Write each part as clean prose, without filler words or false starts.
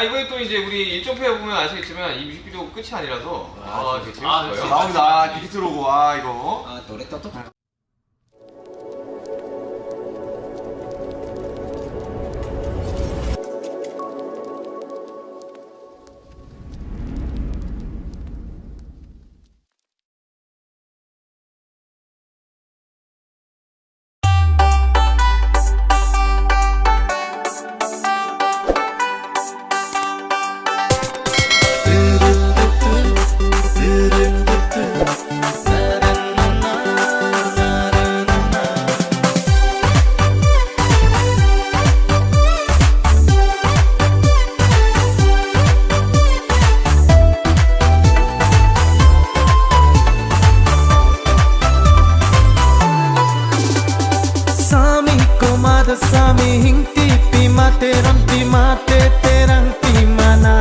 이번에 또 이제 우리 1점표에 보면 아시겠지만 이 뮤직비디오 끝이 아니라서 되게 재밌어요. 나옵니다. 디지털로고 이거. 노래 또 Sami hingti pimate ramti mate terang timana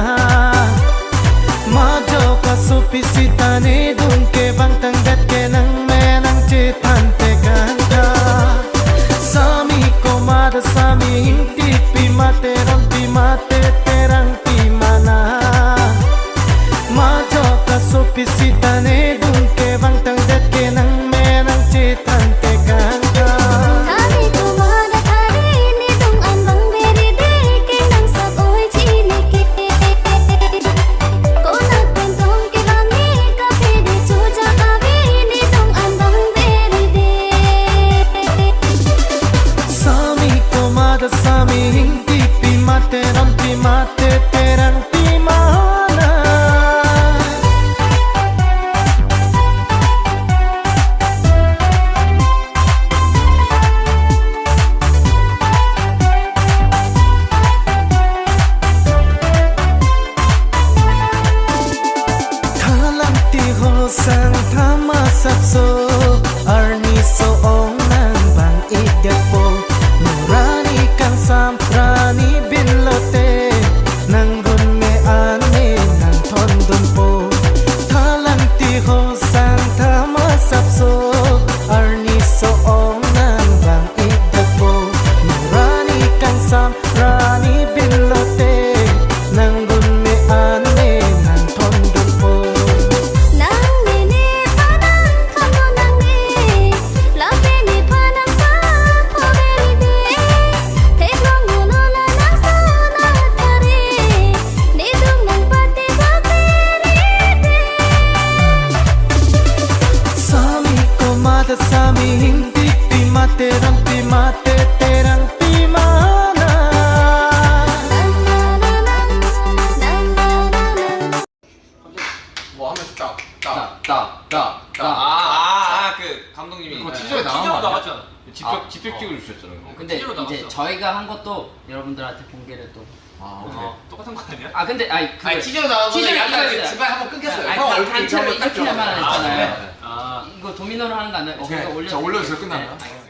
majo kasupi sitane dunke bang tanggat ke nang menang citante ganda Sami komada sami hingti pimate ramti mate terang timana majo kasupi sitane dunke bang tanggat ke nang menang citante ganda mate terang di mana Thalang ti ho sang thama sapso arni so ong nang bang igapo nurani kang samprani binlote nanggun me ane nang thondon po thalang ti ho sang thama sapso arni so ong nang bang igapo nurani kang samprani binlote nanggun me ane nang thondon po Sami hindi pimate terang pimana 뭐 하면 그 감독님이 그거 티저에 나왔잖아. 직접 찍어주셨잖아요. 근데 이제 저희가 한 것도 여러분들한테 공개를 또 똑같은 거 아니야? 근데 티저에 나온 티저에 거는 약간 이거 있어요. 중간에 한번 끊겼어요. 아니, 형 얼굴 단체로 이렇게 이렇게만 했잖아요. 네. 이거 도미노를 하는 거 아니에요? 오케이. 자, 올려주세요. 끝나면.